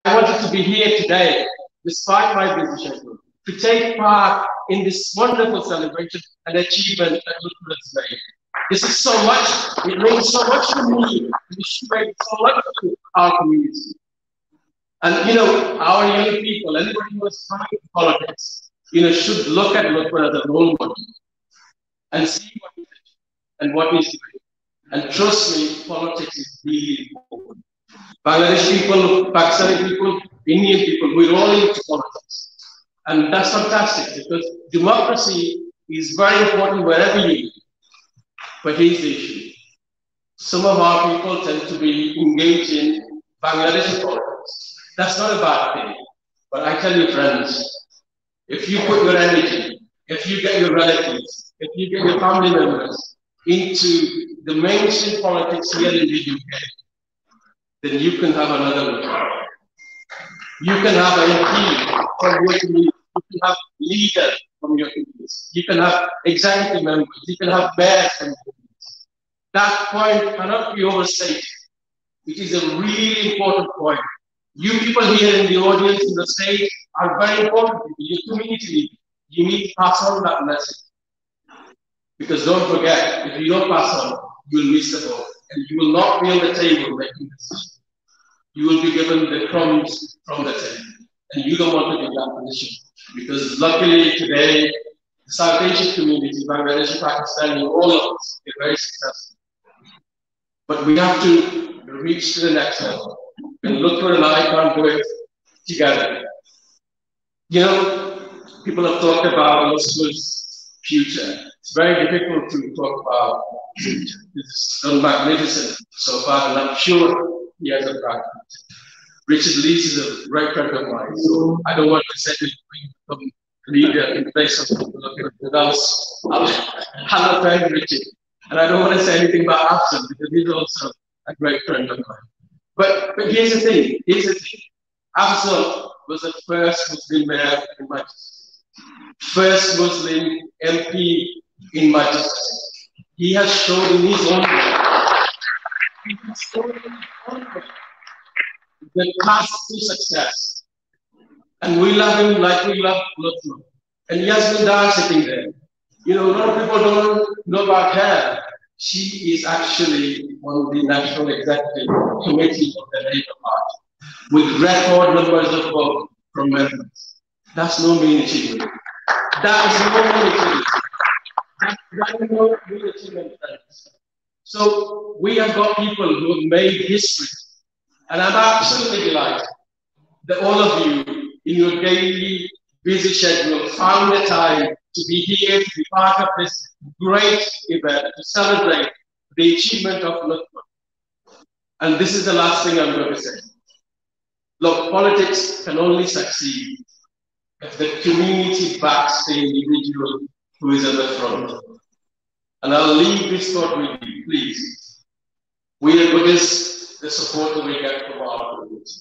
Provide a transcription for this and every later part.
I wanted to be here today, despite my busy schedule, to take part in this wonderful celebration and achievement that Luthfur has made. This is so much, it means so much to me, it should make so much to our community. And you know, our young people, anybody who is trying to politics, you know, should look at Luthfur as a role model and see what he's and what he's doing. And trust me, politics is really important. Bangladesh people, Pakistani people, Indian people, we're all into politics. And that's fantastic because democracy is very important wherever you live. But here's the issue. Some of our people tend to be engaged in Bangladeshi politics. That's not a bad thing. But I tell you, friends, if you put your energy, if you get your relatives, if you get your family members into the mainstream politics here in the UK, then you can have another look. You can have an MP from your community. You can have leaders from your communities. You can have executive members. You can have mayors from your communities. That point cannot be overstated. It is a really important point. You people here in the audience, in the stage, are very important. Your community leaders. You need to pass on that message. Because don't forget, if you don't pass on, you will miss the ball. And you will not be on the table making decisions. You will be given the crumbs from the table. And you don't want to be in that position. Because luckily today, the South Asian community, Bangladesh, Pakistani, all of us, are very successful. But we have to reach to the next level. And Luthfur and I can't do it together. You know, people have talked about Luthfur's future. It's very difficult to talk about future. It's done magnificent so far, and I'm sure he has a practice. Richard Lees is a great friend of mine, so I don't want to say that we become leader in place of Luthfur without I'm a friend Richard. And I don't want to say anything about Afzal because he's also a great friend of mine. But here's the thing, Afzal was the first Muslim mayor in Manchester, first Muslim MP in Manchester. He has shown in his own way, the path to success. And we love him like we love Luthfur. And Yasmin Dar sitting there. You know, a lot of people don't know about her. She is actually on the National Executive Committee of the Labour Party with record numbers of votes from members. That's no mean achievement. That is no mean achievement. That is no mean achievement, friends. So we have got people who have made history. And I'm absolutely delighted that all of you, in your daily busy schedule, found the time to be here, to be part of this great event, to celebrate the achievement of Luthfur. And this is the last thing I'm going to say. Look, politics can only succeed if the community backs the individual who is at the front. And I'll leave this thought with you, please. What is the support that we get from our community?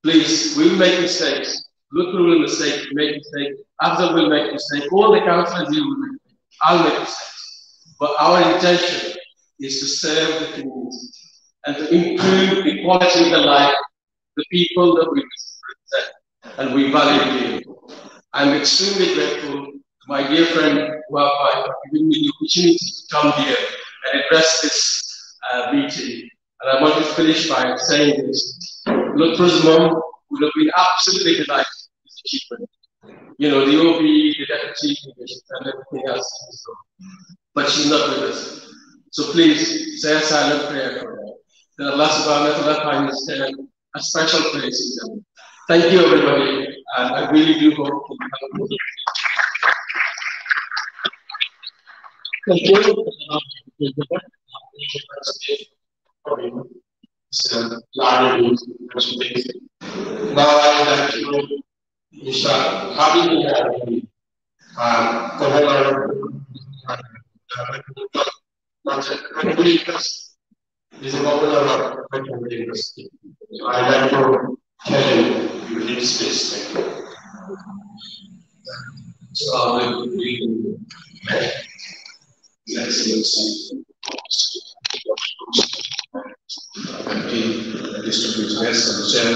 Please, we will make mistakes. Luthfur will make mistakes. Afzal will make mistakes. All the councillors here will make mistakes. I'll make mistakes. But our intention is to serve the community and to improve the quality of the life of the people that we represent and we value dearly. I'm extremely grateful to my dear friend Wafa for giving me the opportunity to come here and address this meeting. And I want to finish by saying this. Luthfur's mom would have been absolutely delighted with this achievement. You know, the OBE, the deputy, and everything else. But she's not with us. So please say a silent prayer for her. That Allah subhanahu wa ta'ala finds a special place in them. Thank you, everybody. And I really do hope you have a good day. Thank you. Now I would like to Mr. Habib Governor is a governor of Redmond University. So I'd like to tell him you need space. So I will read His Excellency, distinguished guests and chair,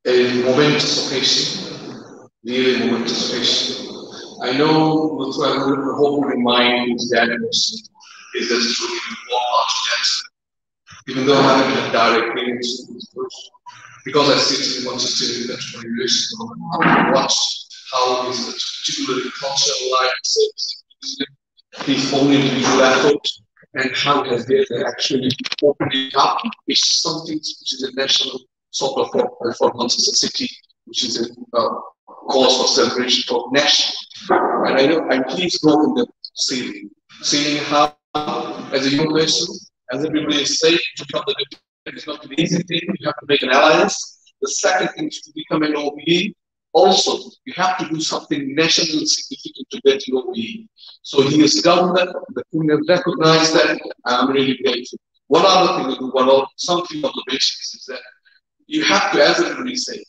a momentous occasion, really momentous occasion. I know what I hope you remind is that is that truly walk out that, even though I haven't had direct meetings with first, because I sit in Manchester in that 20 years ago, I watched how his particularly cultural life service, his own individual effort, and how has they actually opened it up is something which is a national sort of for Manchester City, which is a cause for celebration for nation. And I know I'm pleased broken the ceiling, seeing how, as a young person, as everybody is saying, to become the defender is not an easy thing. You have to make an alliance. The second thing is to become an OBE. Also, you have to do something nationally significant to get your OBE. So he has done that. The Queen has recognized that. I'm really grateful. One other thing, something observations is that you have to, as everybody say,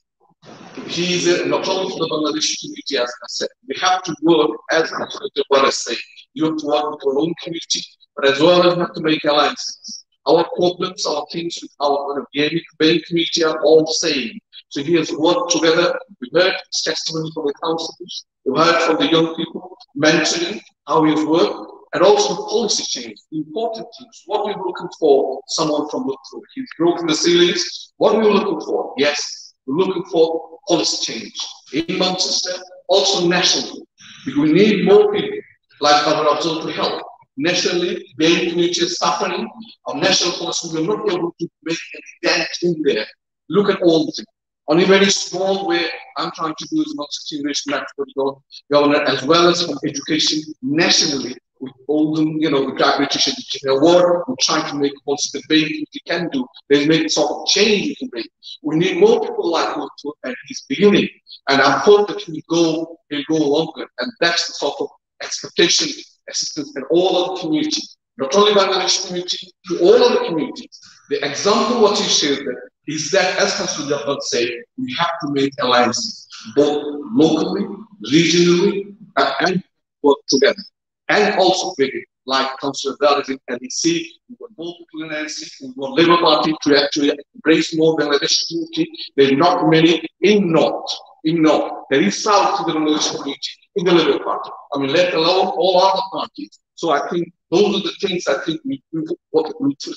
he's not only for the Bangladeshi community, as I said, we have to work as I say, you have to work with your own community, but as well as have to make alliances. Our problems, our things with our gaming community are all the same. So he has worked together. We heard his testimony from the councillors, we heard from the young people mentioning how he has worked, and also policy change, the important things. What we're looking for, someone from Luthfur. He's broken the ceilings. What we're looking for, yes, we're looking for policy change in Manchester, also nationally. Because we need more people like our Abdul to help. Nationally, the community is suffering. Our national policy will not be able to make any dent in there. Look at all the things. On a very small way, I'm trying to do as much stimulation for governor as well as from education nationally. With all the, with graduation award, we're trying to make also the big we can do. There's make sort of change we can make. We need more people like Luthfur, and he's beginning. And I hope that he'll go longer. And that's the sort of expectation, assistance, and all of the community, not only Bangladesh community, to all of the communities. The example what you shared there is that, as Councillor Luthfur said, we have to make alliances, both locally, regionally, and work together. And also bigger, like Councillor Darwin and NEC, we want more people in NEC, we want Labour Party to actually embrace more Bangladesh community. There are not many in North. There is South to the Bangladesh community in the Labour Party. I mean, let alone all other parties. So I think those are the things I think we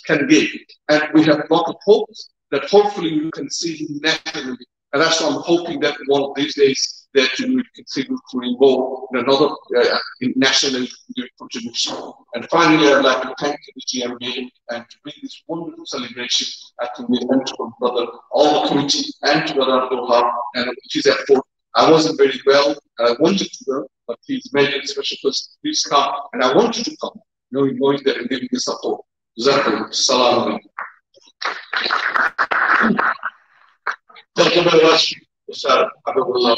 can give. And we have a lot of hopes that hopefully we can see nationally. And that's why I'm hoping that one of these days that we can see to involve in another national contribution. And finally, I'd like to thank the GMA and to bring this wonderful celebration at the event to brother, all the community, and to Brother Doha, and his effort. I wasn't very well, and I wanted to go, but he's made a special person. Please come, and I wanted to come, knowing that and giving the support. Salam. Thank you very much, Mr. Abdullah.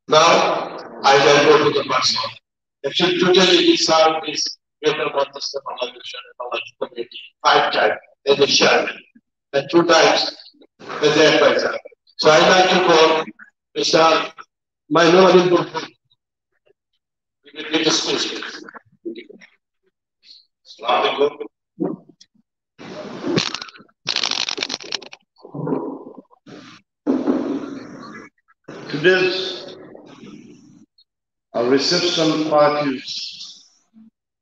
Now, I will go to the person. Actually, today we served this Greater Manchester community 5 times as a chairman and 2 times as an advisor. So I'd like to call Mr. Minority Group. We will get a speech. Assalamu alaikum. Today's reception parties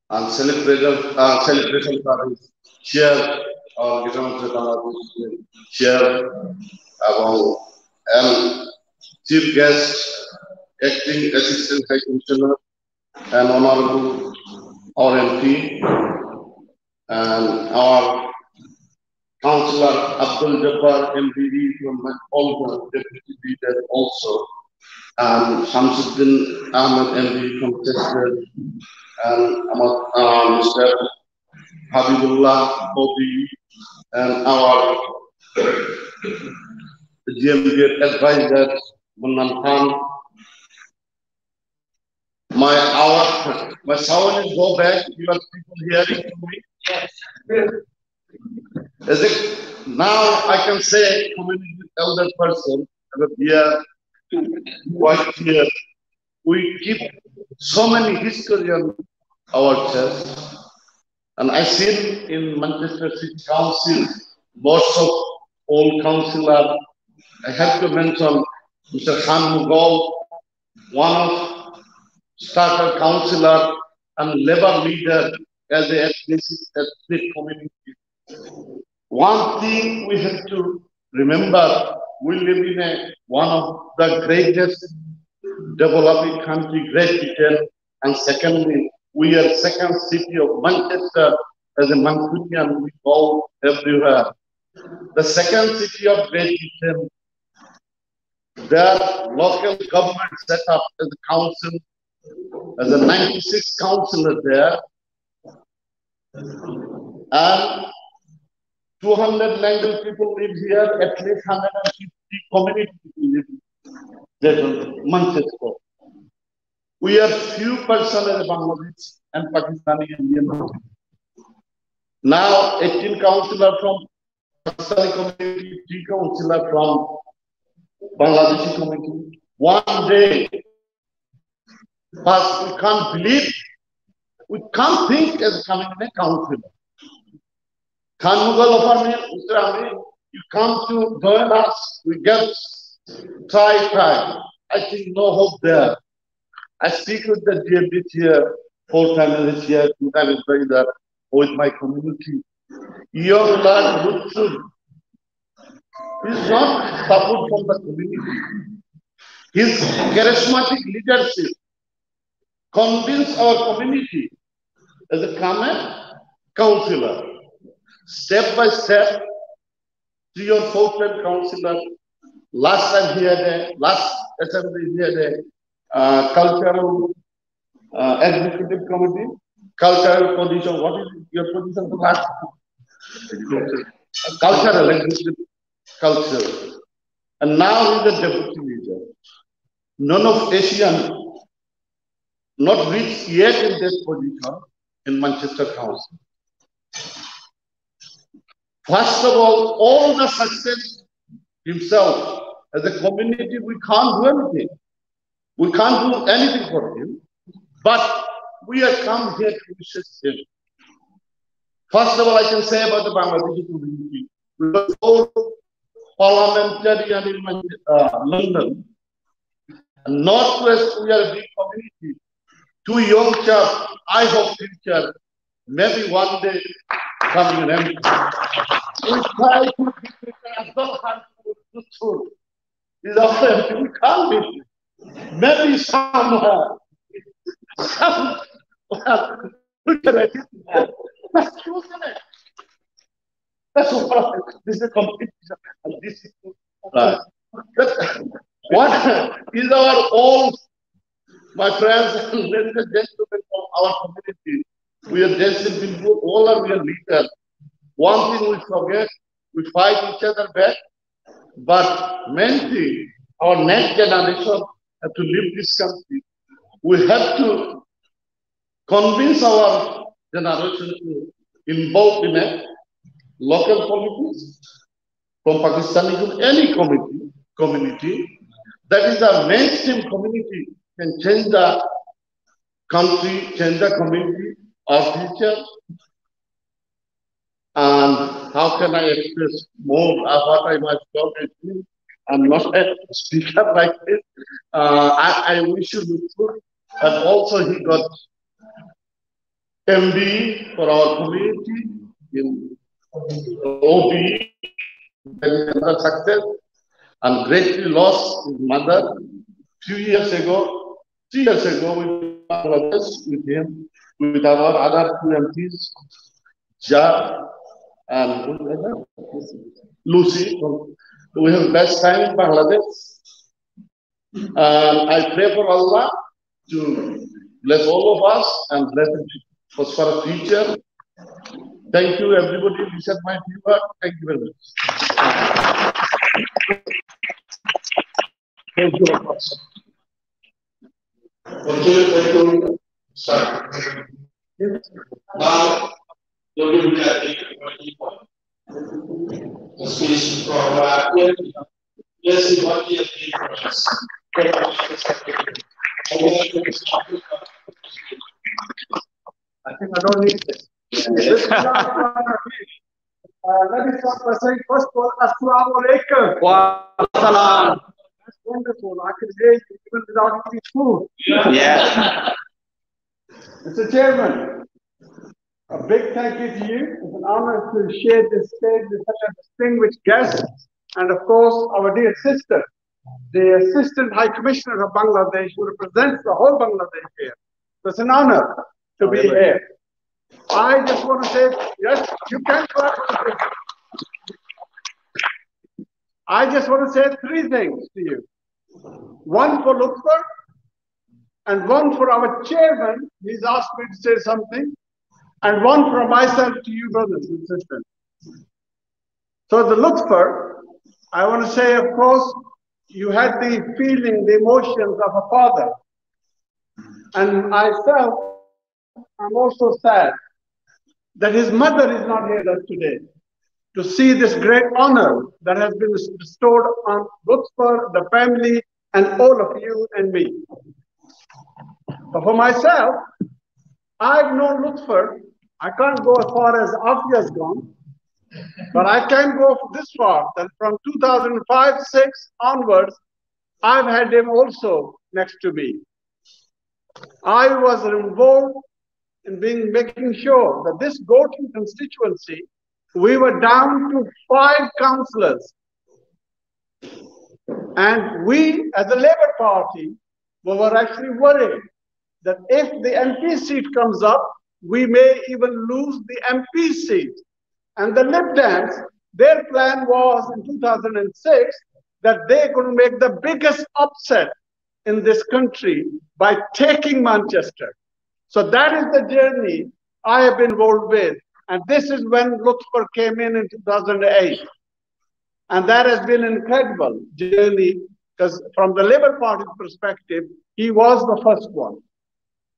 and celebration parties share our share about and chief guest, acting assistant high commissioner, and honorable RMP, and our Councillor Abdul Jabbar MBE from Olga, deputy leader also, and Shamsuddin Ahmed MBE from Chester, and Mr. Habibullah OBE, and our GMB advisor, Munnan Khan. My sound is go back. You are people hearing to me? Yes. Is it now? I can say, community elder person, but here, quite here, we keep so many history on our chest, and I see in Manchester City Council, lots of old councillors I have to mention Mr. Khan Mughal, one of starter councillor and labor leader as a ethnic community. One thing we have to remember, we live in one of the greatest developing country, Great Britain, and secondly, we are second city of Manchester as a Mancunian, we go everywhere. The second city of Great Britain, their local government set up as a council, as a 96 councillor there, and 200 language people live here, at least 150 community people live there, Manchester. We are few persons in Bangladesh and Pakistani Indian. Now 18 councillors from Pakistani community, 3 councillors from Bangladeshi community. One day, but we can't believe, we can't think as coming in a councillor. Khan Mughal offered me, Mr. Ami, you come to join us, we get try. I think no hope there. I speak with the DMD here, 4 times this year, 2 times there with my community. Young lad Luthfur is not support from the community. His charismatic leadership convinced our community as a common councillor. Step by step, 3 or 4 time councillor. Last time he had last assembly he had a cultural executive committee, cultural position. What is your position for last? Cultural executive culture. And now he is a deputy leader. None of Asian not reached yet in this position in Manchester Council. First of all the success himself as a community, we can't do anything. We can't do anything for him, but we have come here to assist him. First of all, I can say about the Bangladeshi community. We were all parliamentarian in London. Northwest, we are a big community. 2 young chaps, I hope future, maybe one day coming in. We try to be as well as to is after we can't be. Maybe somewhere. We can edit that. That's what this is a competition. And this is what is our own, my friends and ladies and gentlemen from our community. We are destined people, all are real leaders. One thing we forget, we fight each other back, but main thing, our next generation have to leave this country. We have to convince our generation to involve in a local politics, from Pakistani to any community, that is a mainstream community, can change the country, change the community, our future. And how can I express more of what I must talk to? I'm not a speaker like this. I wish you Luthfur, and also he got MB for our community in OBE, another success, and greatly lost his mother 3 years ago, with Bangladesh, with him, with our other 2 MPs, Ja and Lucy. We have best time in Bangladesh. And I pray for Allah to bless all of us and bless the prosperous future. Thank you, everybody. This is my viewer. Thank you very much. Thank you very much. Thank you, sir. Now, you'll be the speech from yes, what you have for us. I think I don't need this. Let me start by saying, first of all, Assalamu alaikum. Wa salam. That's wonderful. I can hear you even without eating food. Yeah. Mr. Chairman, a big thank you to you. It's an honor to share this stage with such a distinguished guest, and of course, our dear sister, the Assistant High Commissioner of Bangladesh, who represents the whole Bangladesh here. So it's an honor to be here. I just want to say, yes, you can clap. I just want to say three things to you. One for Luthfur, and one for our chairman. He's asked me to say something, and one for myself to you, brothers and sisters. So the Luthfur, I want to say, of course, you had the feeling, the emotions of a father. And myself, I'm also sad that his mother is not here today to see this great honor that has been bestowed on Luthfur, the family, and all of you and me. But for myself, I've known Luthfur. I can't go as far as Afia's gone, but I can go this far, that from 2005-06 onwards, I've had him also next to me. I was involved in making sure that this Gorton constituency, we were down to 5 councillors. And we, as a Labour Party, were actually worried that if the MP seat comes up, we may even lose the MP seat. And the Lib Dems, their plan was in 2006 that they're going to make the biggest upset in this country by taking Manchester. So that is the journey I have been involved with. And this is when Luthfur came in 2008. And that has been an incredible journey, because from the Labour Party's perspective, he was the first one.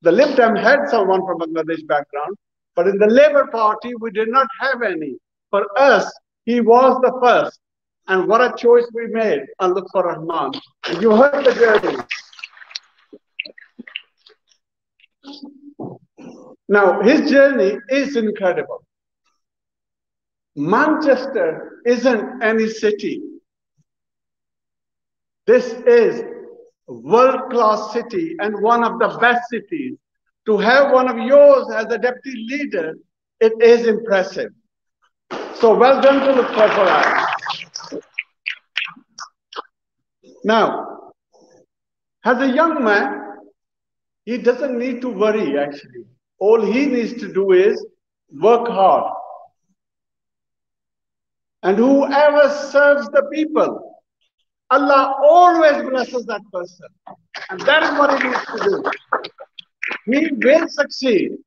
The Lib Dem had someone from Bangladesh background, but in the Labour Party, we did not have any. For us, he was the first. And what a choice we made on Luthfur Rahman. And you heard the journey. Now, his journey is incredible. Manchester isn't any city. This is a world-class city and one of the best cities. To have one of yours as a deputy leader, it is impressive. So well done to Luthfur for that. Now, as a young man, he doesn't need to worry actually. All he needs to do is work hard. And whoever serves the people, Allah always blesses that person. And that is what he needs to do. He will succeed.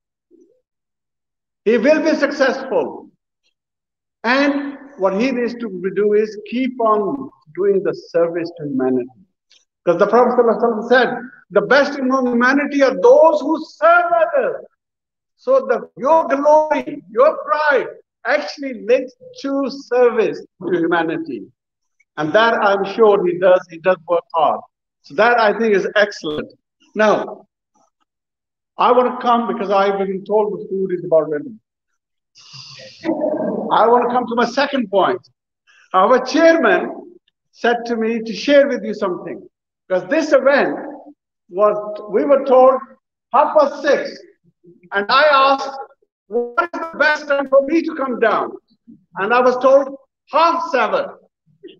He will be successful. And what he needs to do is keep on doing the service to humanity. Because the Prophet ﷺ said, the best among humanity are those who serve others. So your glory, your pride actually links to service to humanity. And that I'm sure he does work hard. So that I think is excellent. Now, I want to come because I've been told the food is about ready. I want to come to my second point. Our chairman said to me to share with you something. Because this event we were told 6:30. And I asked, what is the best time for me to come down? And I was told 7:30.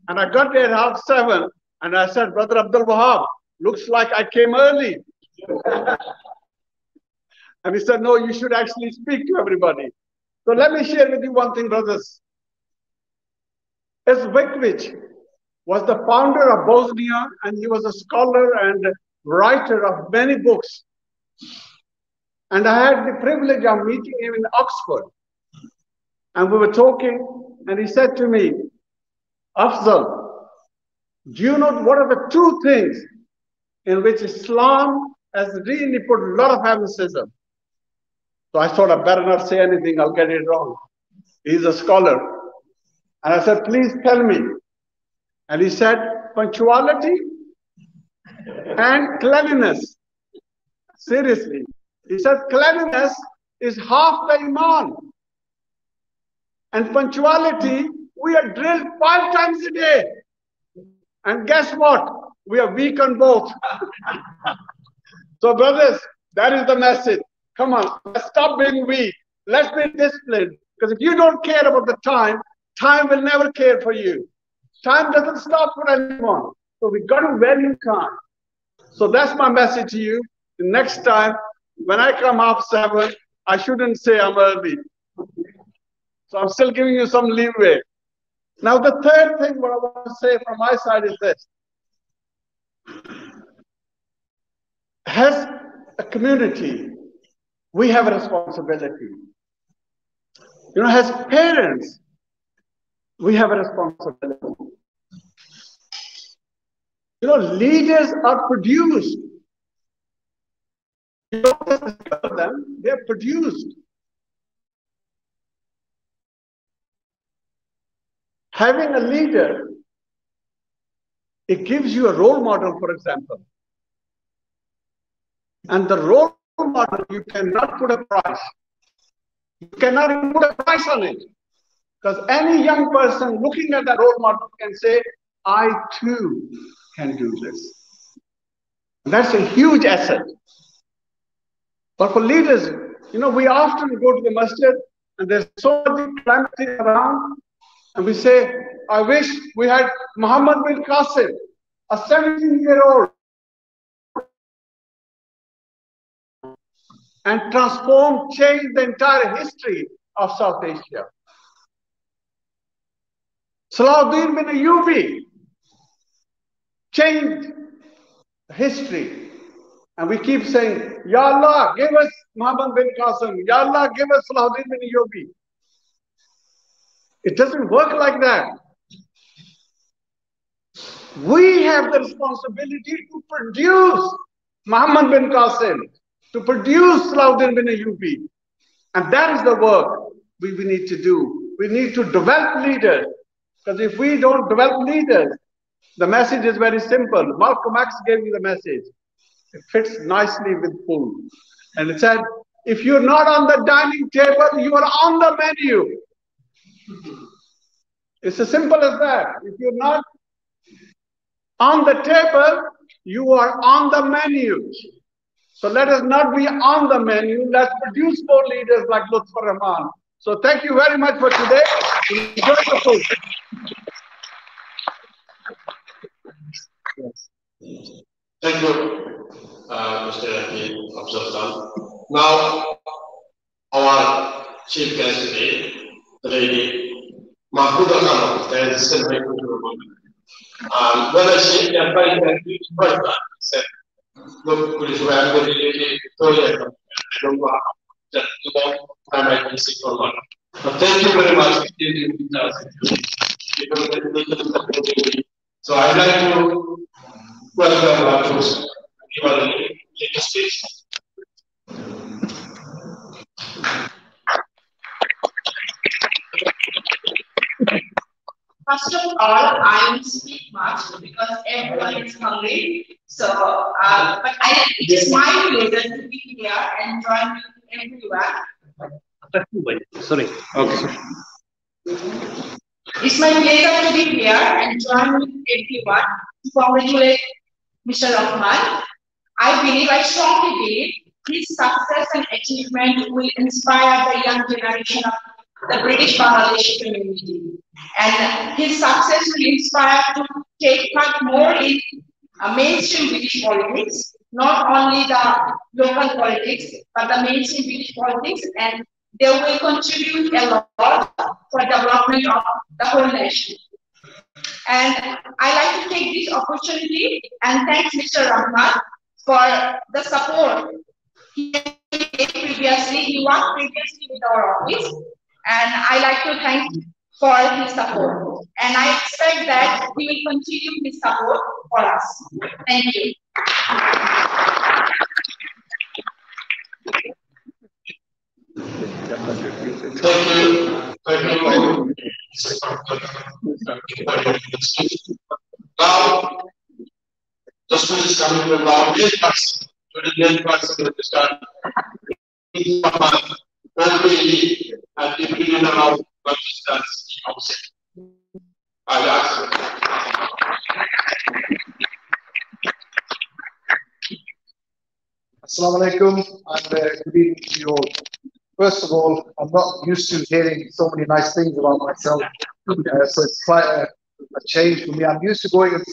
And I got there at 7:30. And I said, Brother Abdul Wahab, looks like I came early. And he said, no, you should actually speak to everybody. So let me share with you one thing, brothers. Izvikvich was the founder of Bosnia, and he was a scholar and writer of many books. And I had the privilege of meeting him in Oxford. And we were talking, and he said to me, Afzal, do you know what are the 2 things in which Islam has really put a lot of emphasis on? So I thought I better not say anything, I'll get it wrong. He's a scholar. And I said, please tell me. And he said, punctuality and cleanliness. Seriously. He said, cleanliness is half the iman. And punctuality, we are drilled 5 times a day. And guess what? We are weak on both. So brothers, that is the message. Come on, let's stop being weak. Let's be disciplined. Because if you don't care about the time, time will never care for you. Time doesn't stop for anyone. So we got to value time. So that's my message to you. The next time, when I come 7:30, I shouldn't say I'm early. So I'm still giving you some leeway. Now the third thing what I want to say from my side is this. As a community, we have a responsibility. You know, as parents, we have a responsibility. You know, leaders are produced. You don't discover them, they're produced. Having a leader, it gives you a role model, for example. And the role model, you cannot put a price. You cannot even put a price on it. Because any young person looking at that role model can say, I too can do this. And that's a huge asset. But for leaders, you know, we often go to the masjid and there's so much calamity around. And we say, I wish we had Muhammad bin Qasim, a 17-year-old, and transformed, changed the entire history of South Asia. Salahuddin bin Ayyubi changed history. And we keep saying, Ya Allah, give us Muhammad bin Qasim. Ya Allah, give us Salahuddin bin Ayyubi. It doesn't work like that. We have the responsibility to produce Muhammad bin Qasim, to produce Salahuddin bin Ayyubi. And that is the work we need to do. We need to develop leaders. Because if we don't develop leaders, the message is very simple. Malcolm X gave me the message. It fits nicely with food. And it said, if you're not on the dining table, you are on the menu. It's as simple as that. If you're not on the table, you are on the menu. So let us not be on the menu. Let's produce more leaders like Luthfur Rahman. So thank you very much for today. Enjoy the food. Thank you, Mr. Hakim Abdullah. Now, our chief guest today, the lady Mahfuza Khan, there is still making to woman. Whether she can find that first time, said, look, Police were going to I don't know that I might be sick or not. But thank you very much. So I'd like to welcome our host, give our latest stage. First of all, I won't speak much because everyone is hungry. So, but it is my pleasure to be here and join everyone. Sorry. Okay. It's my pleasure to be here and join with everyone to congratulate Mr. Rahman. I strongly believe his success and achievement will inspire the young generation of the British Bangladeshi community. And his success will inspire to take part more in mainstream British politics, not only the local politics, but the mainstream British politics, and they will contribute a lot for development of the whole nation. And I like to take this opportunity and thank Mr. Rahman for the support he gave previously. He worked previously with our office, and I like to thank for his support. And I expect that he will continue his support for us. Thank you. Thank you. Now, the school is coming to around 8 months. To the 8 months of the start. And if we around but that's the opposite. I'll ask you. Assalamu alaikum and good evening to you all. First of all, I'm not used to hearing so many nice things about myself, so it's quite a change for me. I'm used to going and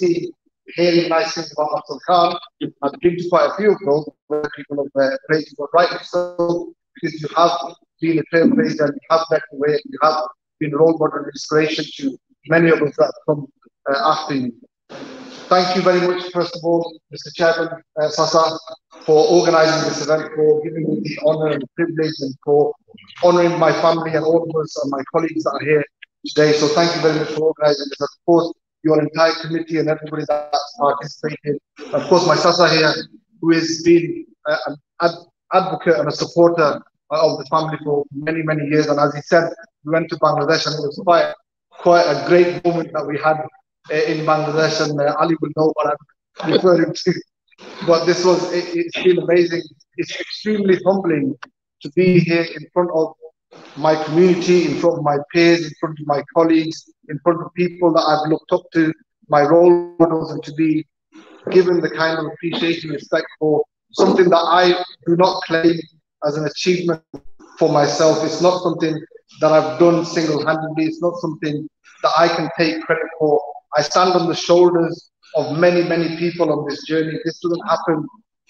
hearing nice things about Abdul Khan. I've been to quite a few of those where people have praised you, but rightly so, because you have been a trailblazer and you have led the way, you have been a role model and inspiration to many of us that have come after you. Thank you very much, first of all, Mr. Chairman Sasa, for organising this event, for giving me the honour and the privilege, and for honouring my family and all of us and my colleagues that are here today. So thank you very much for organising this. Of course, your entire committee and everybody that's participated. Of course, my Sasa here, who has been an advocate and a supporter of the family for many, many years. And as he said, we went to Bangladesh and it was quite a great moment that we had in Bangladesh, and Ali will know what I'm referring to. But this was, it's been amazing. It's extremely humbling to be here in front of my community, in front of my peers, in front of my colleagues, in front of people that I've looked up to, my role models, and to be given the kind of appreciation and respect for something that I do not claim as an achievement for myself. It's not something that I've done single-handedly. It's not something that I can take credit for. I stand on the shoulders of many, many people on this journey. This doesn't happen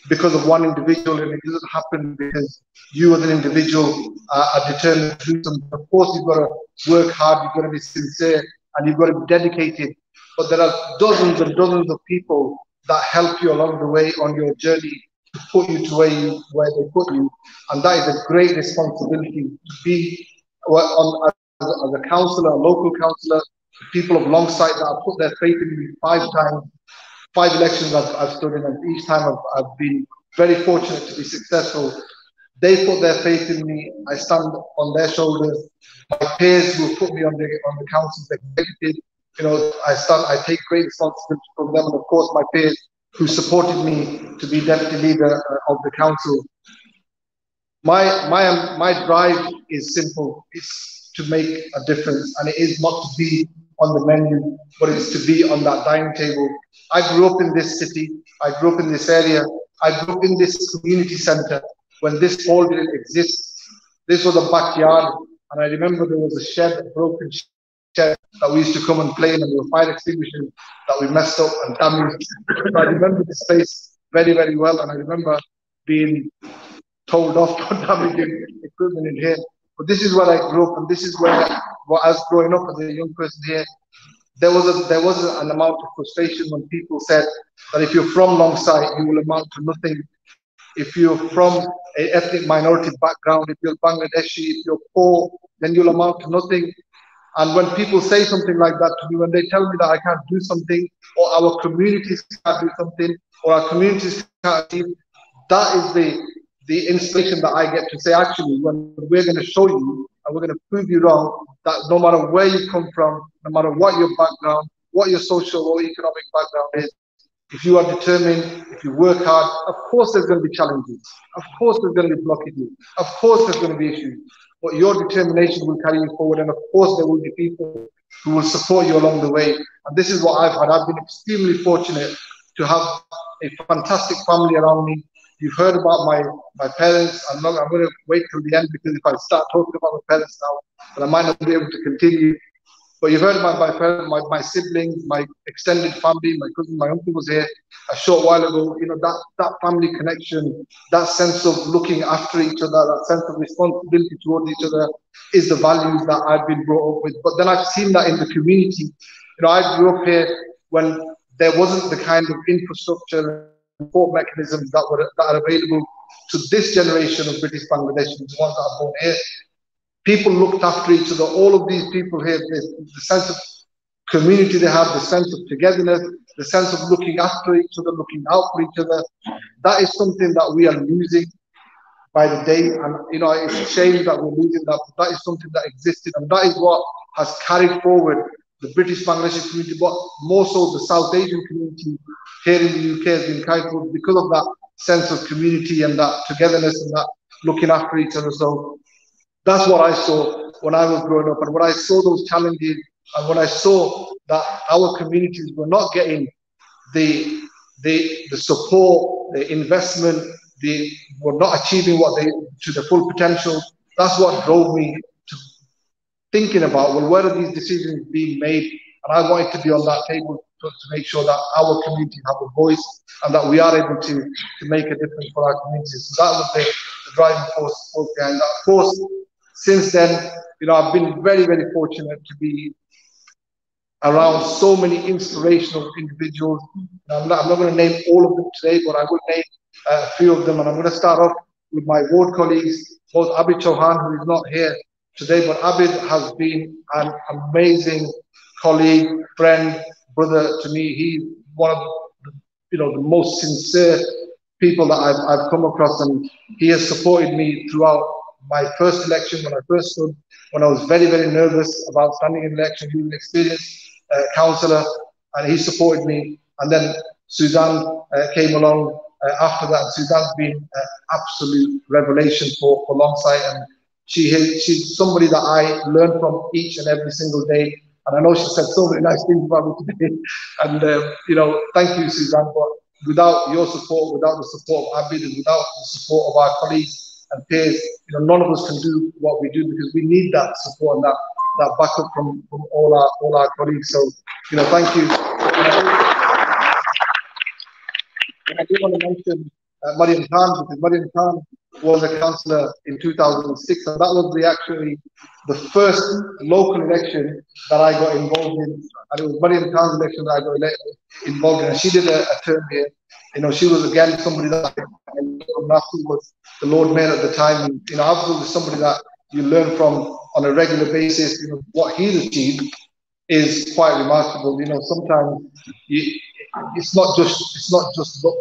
because of one individual, and it doesn't happen because you as an individual are determined to do something. Of course, you've got to work hard, you've got to be sincere, and you've got to be dedicated. But there are dozens and dozens of people that help you along the way on your journey to put you to where they put you. And that is a great responsibility to be as a councillor, a local councillor, people of Longsight that have put their faith in me 5 times, 5 elections I've stood in, and each time I've been very fortunate to be successful. They put their faith in me. I stand on their shoulders. My peers who put me on the council's executive, you know, I take great responsibility from them, and of course my peers who supported me to be deputy leader of the council. My drive is simple. It's to make a difference, and it is not to be on the menu, but it's to be on that dining table. I grew up in this city. I grew up in this area. I grew up in this community centre when this hall didn't exist. This was a backyard, and I remember there was a shed, a broken shed that we used to come and play in, and there were fire extinguishers that we messed up and damaged. So I remember this place very, very well, and I remember being told off for damaging equipment in here. But this is where I grew up, and this is where, as growing up as a young person here, there was an amount of frustration when people said that if you're from Longsight, you will amount to nothing. If you're from an ethnic minority background, if you're Bangladeshi, if you're poor, then you'll amount to nothing. And when people say something like that to me, when they tell me that I can't do something, or our communities can't do something, or our communities can't achieve, that is the inspiration that I get to say, actually, when we're going to show you and we're going to prove you wrong, that no matter where you come from, no matter what your background, what your social or economic background is, if you are determined, if you work hard, of course there's going to be challenges. Of course there's going to be blockages. Of course there's going to be issues. But your determination will carry you forward, and of course there will be people who will support you along the way. And this is what I've had. I've been extremely fortunate to have a fantastic family around me. You've heard about my parents. I'm going to wait till the end, because if I start talking about my parents now, then I might not be able to continue. But you've heard about my parents, my siblings, my extended family, my cousin, my uncle was here a short while ago. You know, that family connection, that sense of looking after each other, that sense of responsibility towards each other is the values that I've been brought up with. But then I've seen that in the community. You know, I grew up here when there wasn't the kind of infrastructure and support mechanisms that are available to this generation of British Bangladeshis, the ones that are born here. People looked after each other. All of these people here, the sense of community they have, the sense of togetherness, the sense of looking after each other, looking out for each other, that is something that we are losing by the day. And, you know, it's a shame that we're losing that. But that is something that existed, and that is what has carried forward the British Bangladeshi community, but more so the South Asian community here in the UK has been carried forward because of that sense of community and that togetherness and that looking after each other. So That's what I saw when I was growing up. And when I saw those challenges, and when I saw that our communities were not getting the support, the investment, were not achieving to the full potential, that's what drove me to thinking about, well, where are these decisions being made? And I wanted to be on that table to make sure that our community have a voice and that we are able to make a difference for our communities. So that was the driving force behind that. Of course, since then, I've been very, very fortunate to be around so many inspirational individuals. I'm not going to name all of them today, but I will name a few of them. And I'm going to start off with my ward colleagues, both Abid Chauhan, who is not here today, but Abid has been an amazing colleague, friend, brother to me. He's one of the most sincere people that I've come across, and he has supported me throughout my first election when I first stood, when I was very, very nervous about standing in election. He was an experienced councillor, and he supported me. And then Suzanne came along after that. Suzanne's been an absolute revelation for Longsight, and she's somebody that I learn from each and every single day. And I know she said so many nice things about me today. And thank you, Suzanne. But without your support, without the support of Abid, and without the support of our colleagues and peers, none of us can do what we do, because we need that support and that backup from all our colleagues. So, thank you. And I do want to mention Mariam Khan, because Mariam Khan was a councillor in 2006, and that was actually the first local election that I got involved in, and it was Mariam Khan's election that I got involved in, and she did a term here. She was again somebody that Nafu was the Lord Mayor at the time, and Abdul was somebody that you learn from on a regular basis. What he's achieved is quite remarkable. Sometimes it's not just luck.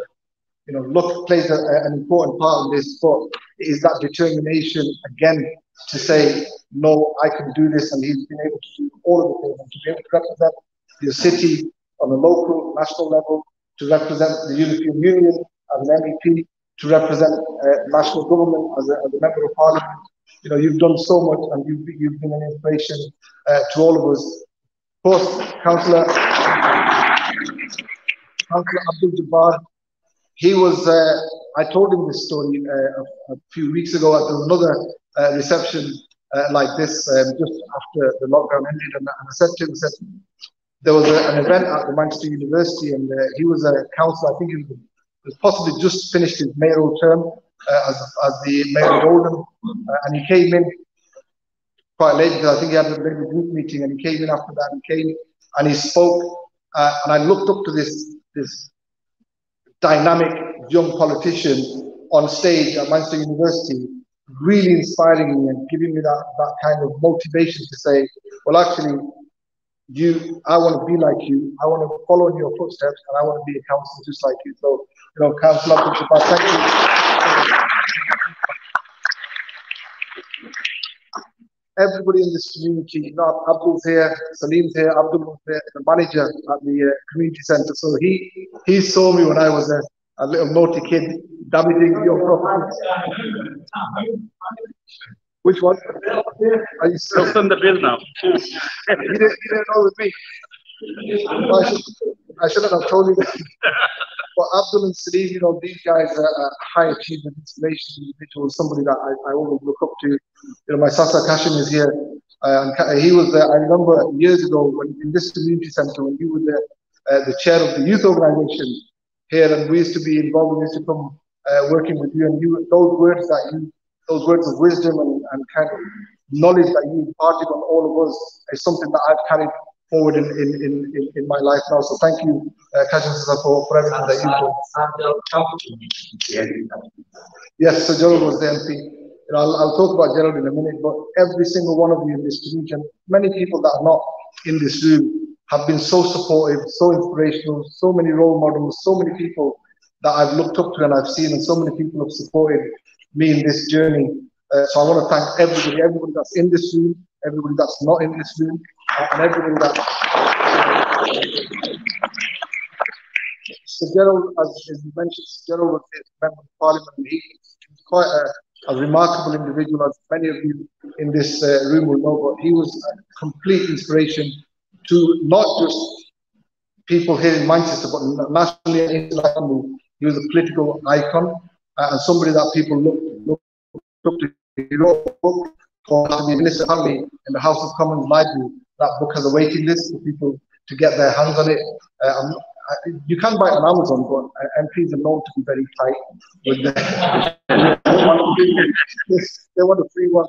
Luck plays an important part in this, but it is that determination again to say, no, I can do this. And he's been able to do all of the things, and to be able to represent the city on a local, national level, to represent the European Union as an MEP, to represent national government as a member of parliament. You've done so much, and you've been an inspiration to all of us. Of course, Councillor Abdul Jabbar, he was, I told him this story a few weeks ago at another reception like this, just after the lockdown ended, and I said to him, there was an event at the Manchester University, and he was a councillor. I think he was possibly just finished his mayoral term as the mayor of Oldham, and he came in quite late because I think he had a group meeting, and he came in after that. He came and he spoke, and I looked up to this dynamic young politician on stage at Manchester University, really inspiring me and giving me that kind of motivation to say, well, actually, I want to be like you, I want to follow in your footsteps, and I want to be a councillor just like you. So, Councillor Abdul Jabbar, thank you. Everybody in this community, Abdul's here, Salim's here, Abdul was there, the manager at the community centre. So he saw me when I was a little naughty kid damaging your property. Which one? Are you still on the bill now? He didn't know with me. I shouldn't have told you that. But Abdul and Salim, these guys are high achievement, inspiration individuals, somebody that I always look up to. My Sasa Kashim is here. He was there, I remember years ago when in this community centre, when you were the chair of the youth organisation here, and we used to be involved, we used to come working with you, and those words of wisdom and kind of knowledge that you imparted on all of us is something that I've carried forward in my life now. So thank you, Kashim, for everything that you've done. Yes, so Gerald was the MP. I'll talk about Gerald in a minute, but every single one of you in this region, many people that are not in this room, have been so supportive, so inspirational, so many role models, so many people that I've looked up to and I've seen, and so many people have supported me in this journey. So I want to thank everybody that's in this room, everybody that's not in this room, and everybody that... So Gerald, as you mentioned, Gerald was a member of Parliament, and he was quite a remarkable individual, as many of you in this room will know, but he was a complete inspiration to not just people here in Manchester, but nationally and internationally. He was a political icon and somebody that people look up to. He wrote a book called To Be Minister Family in the House of Commons Library. That book has a waiting list for people to get their hands on it. You can buy it on Amazon, but MPs are known to be very tight with they want a free one.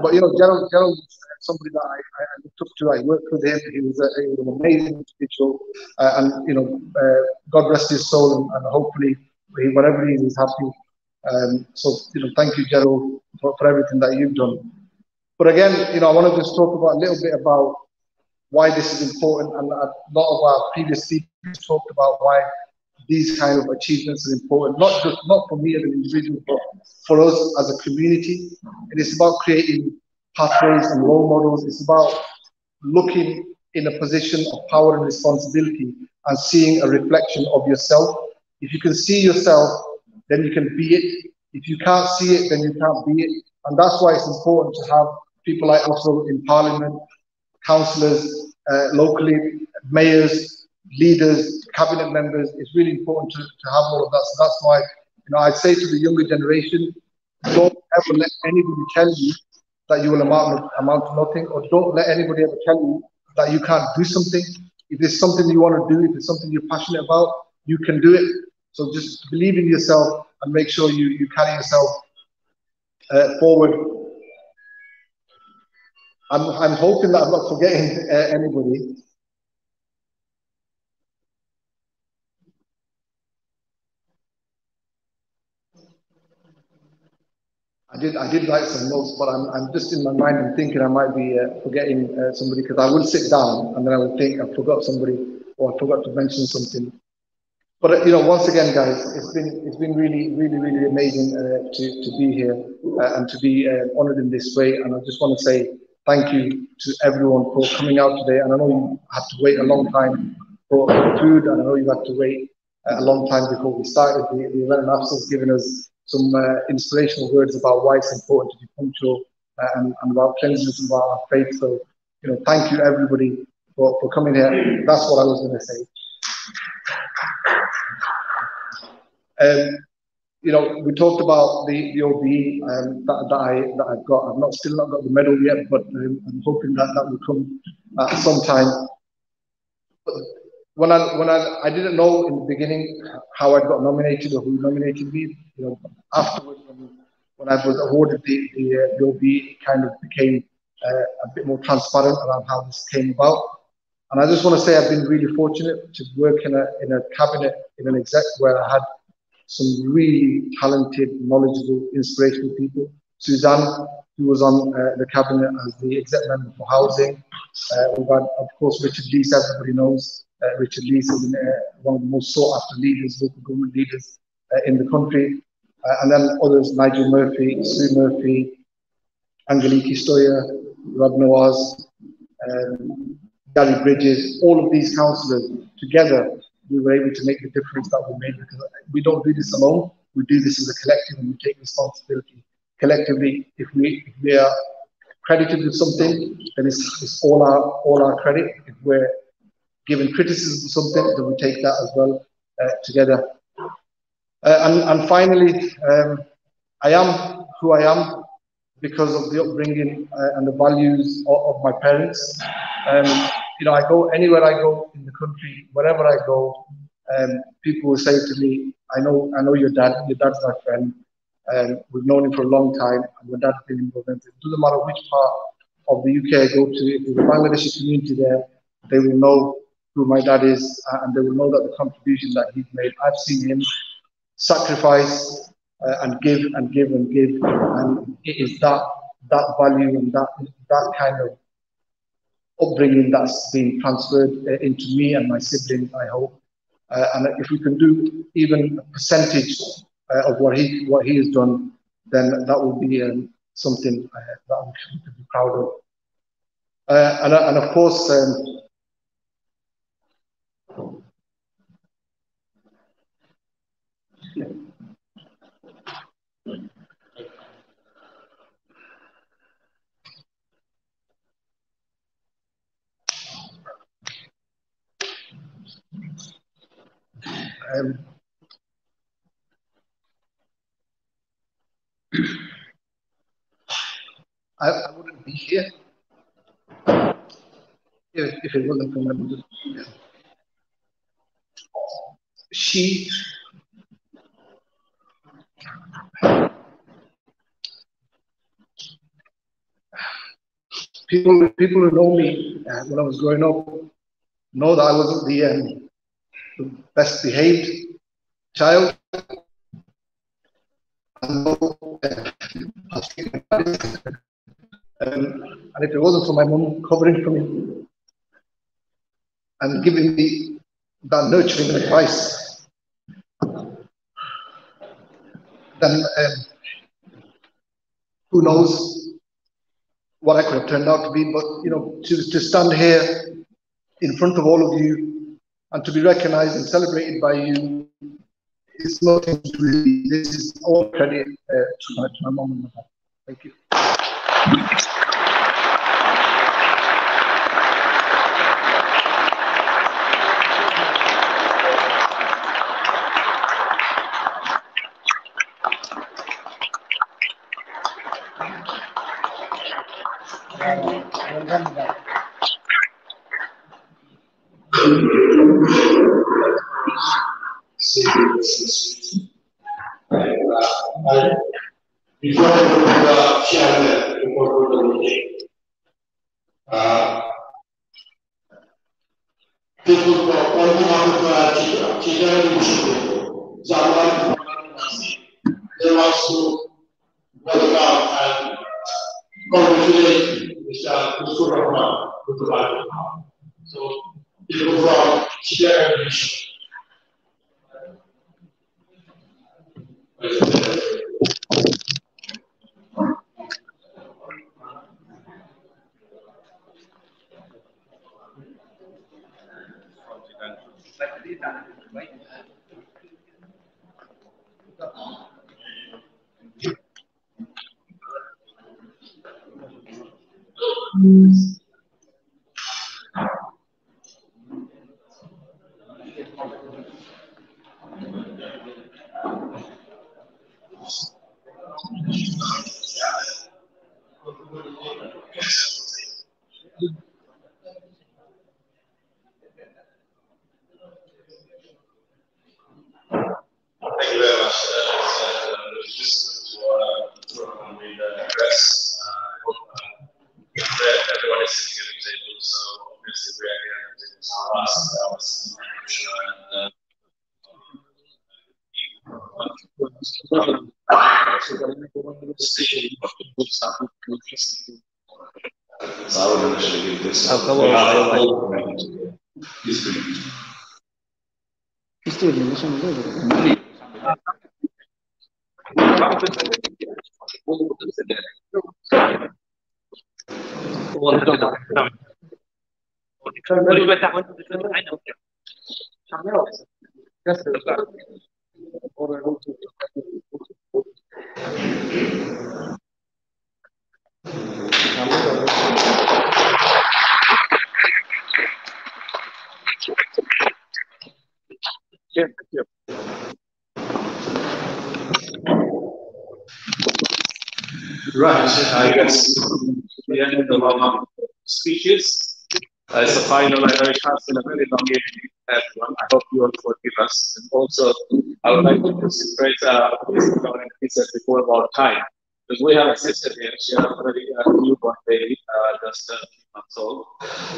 But you know, Gerald is somebody that I looked up to. I worked with him. He was an amazing individual, and you know, God rest his soul, and hopefully, whatever he is, he's happy. So you know, thank you, Gerald, for everything that you've done. But again, you know, I want to just talk about a little bit about why this is important, and a lot of our previous speakers talked about why these kind of achievements are important, not for me as an individual, but for us as a community. And it's about creating pathways and role models. It's about looking in a position of power and responsibility and seeing a reflection of yourself. If you can see yourself, then you can be it. If you can't see it, then you can't be it. And that's why it's important to have people like also in Parliament, councillors, locally, mayors, leaders, cabinet members. It's really important to have all of that. So that's why, you know, I'd say to the younger generation, don't ever let anybody tell you that you will amount to nothing, or don't let anybody ever tell you that you can't do something. If it's something you want to do, if it's something you're passionate about, you can do it. So just believe in yourself and make sure you carry yourself forward. I'm hoping that I'm not forgetting anybody. I did write some notes, but I'm just in my mind and thinking I might be forgetting somebody, because I will sit down and then I will think I forgot somebody or I forgot to mention something. But you know, once again, guys, it's been really amazing to be here and to be honoured in this way. And I just want to say thank you to everyone for coming out today. And I know you had to wait a long time for food, and I know you had to wait a long time before we started the event. And Afsa's given us some inspirational words about why it's important to be punctual and about cleanliness of our faith. So, you know, thank you everybody for coming here. That's what I was going to say. You know, we talked about the OBE that I've got. I've still not got the medal yet, but I'm hoping that will come at some time. But when I didn't know in the beginning how I got nominated or who nominated me, you know, afterwards when I was awarded the OBE, it kind of became a bit more transparent around how this came about. And I just want to say I've been really fortunate to work in a cabinet, in an exec where I had some really talented, knowledgeable, inspirational people. Suzanne, who was on the cabinet as the exec member for housing. We've had, of course, Richard Leese, everybody knows. Richard Leese is one of the most sought after leaders, local government leaders in the country. And then others, Nigel Murphy, Sue Murphy, Angelique Stoyer, Rod Nawaz, Gary Bridges, all of these councillors together, we were able to make the difference that we made, because we don't do this alone. We do this as a collective, and we take responsibility collectively. If we are credited with something, then it's all our credit. If we're given criticism for something, then we take that as well together. And finally, I am who I am because of the upbringing and the values of my parents. You know, I go anywhere I go in the country, wherever I go, people will say to me, I know your dad. Your dad's my friend. We've known him for a long time, and my dad's been involved. It doesn't matter which part of the UK I go to. If there's a Bangladeshi community there, they will know who my dad is, and they will know that the contribution that he's made. I've seen him sacrifice and give and give and give, and it is that value and that kind of upbringing that's being transferred into me and my siblings, I hope. And if we can do even a percentage of what he has done, then that will be something that we should be proud of. And of course, I wouldn't be here if it wasn't for my mother. She people who know me when I was growing up know that I wasn't the best behaved child. And if it wasn't for my mum covering for me and giving me that nurturing advice, then who knows what I could have turned out to be. But you know, to stand here in front of all of you and to be recognized and celebrated by you is nothing to really. This is all credit to my mom and my dad. Thank you. Before the chairman, before the meeting, people for they also welcome and congratulate Mr. Luthfur Rahman. So, people from Chidera Mission. Thank you very much. Just to read the address. I hope everyone is sitting at the table, so obviously we are here at the table. So I'll ask ours so I would initially give this. Right, I guess the end of our speeches. As a final, I know it has been a very long evening, everyone. I hope you all forgive us. And also, I would like to praise he said before about time. Because we have a sister here, she has a very newborn baby, just a few months old.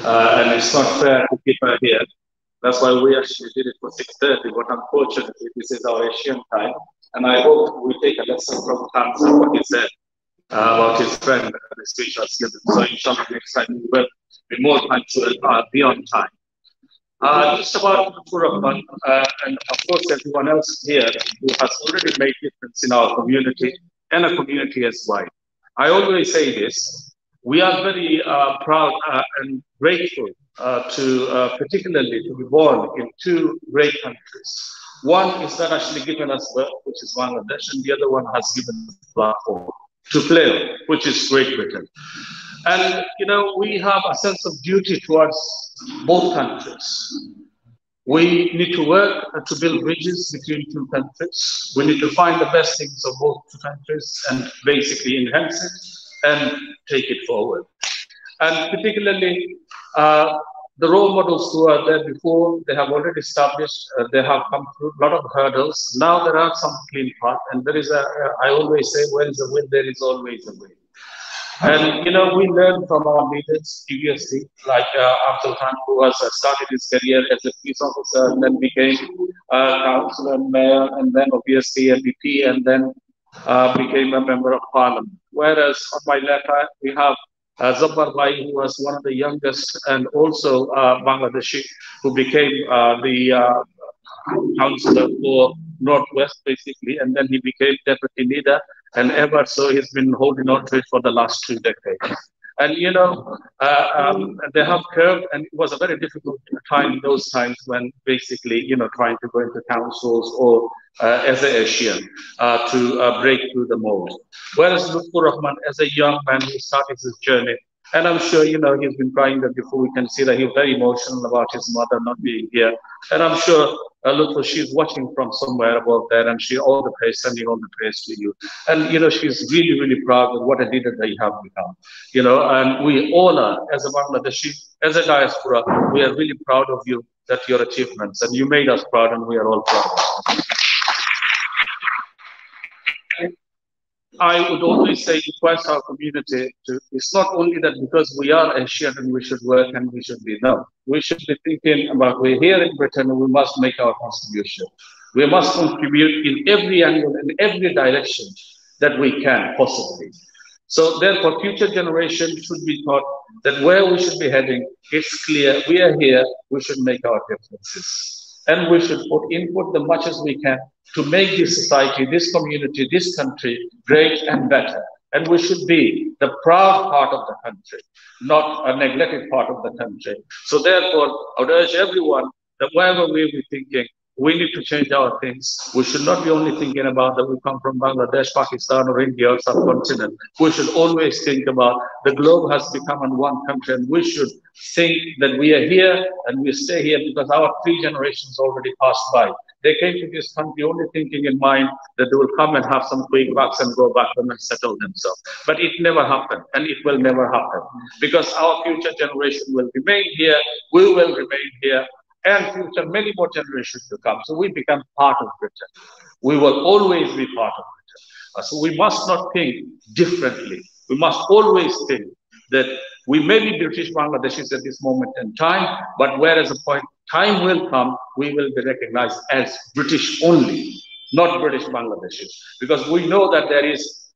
And it's not fair to keep her here. That's why we actually did it for 6:30, but unfortunately, this is our Asian time. And I hope we take a lesson from Councillor, what he said about his friend and the speech was given. So inshallah, next time we will be more punctual, be on time. Just about Luthfur Rahman, and of course everyone else here who has already made difference in our community and a community as well. I always say this, we are very proud and grateful particularly to be born in two great countries. One is that actually given us birth, which is Bangladesh, and the other one has given us a platform to play on, which is Great Britain. And, you know, we have a sense of duty towards both countries. We need to work to build bridges between two countries. We need to find the best things of both countries and basically enhance it and take it forward. And particularly, the role models who are there before, they have already established, they have come through a lot of hurdles. Now there are some clean paths, and there is I always say, where is a will, there is always a way. And, you know, we learned from our leaders previously, like Abdul Khan, who has started his career as a police officer and then became councillor, mayor, and then obviously a MP, and then became a member of parliament. Whereas on my left, we have Zabbar Bhai, who was one of the youngest and also Bangladeshi, who became the councillor for Northwest, basically, and then he became deputy leader, and ever so he's been holding on to it for the last 2 decades. And you know, they have curved, and it was a very difficult time those times when basically, you know, trying to go into councils or as an Asian to break through the mold. Whereas Luthfur Rahman, as a young man, he started his journey. And I'm sure, you know, he's been crying that before. We can see that he's very emotional about his mother not being here. And I'm sure, Luthfur, she's watching from somewhere above there, and she all the praise, sending all the praise to you. And, you know, she's really, really proud of what a leader that you have become. You know, and we all are, as a Bangladeshi, as a diaspora, we are really proud of you, that your achievements, and you made us proud, and we are all proud of you. I would always say, request our community to, it's not only that because we are Asian and we should work and we should be, no. We should be thinking about, we're here in Britain and we must make our contribution. We must contribute in every angle, in every direction that we can possibly. So therefore, future generations should be taught that where we should be heading, it's clear, we are here, we should make our differences. And we should put input as much as we can to make this society, this community, this country great and better. And we should be the proud part of the country, not a neglected part of the country. So therefore, I would urge everyone that wherever we be thinking, we need to change our things. We should not be only thinking about that we come from Bangladesh, Pakistan, or India, or subcontinent. We should always think about the globe has become in one country, and we should think that we are here and we stay here because our 3 generations already passed by. They came to this country only thinking in mind that they will come and have some quick bucks and go back home and settle themselves. But it never happened, and it will never happen, because our future generation will remain here, we will remain here, and future many more generations to come. So we become part of Britain. We will always be part of Britain. So we must not think differently. We must always think that we may be British Bangladeshis at this moment in time, but whereas a point time will come, we will be recognized as British only, not British Bangladeshis, because we know that there is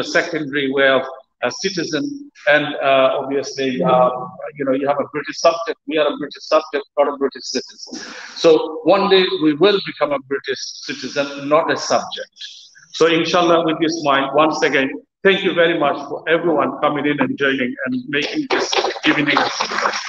secondary way of a citizen, and obviously, you know, you have a British subject. We are a British subject, not a British citizen. So one day we will become a British citizen, not a subject. So inshallah, with this mind, once again, thank you very much for everyone coming in and joining and making this evening a success.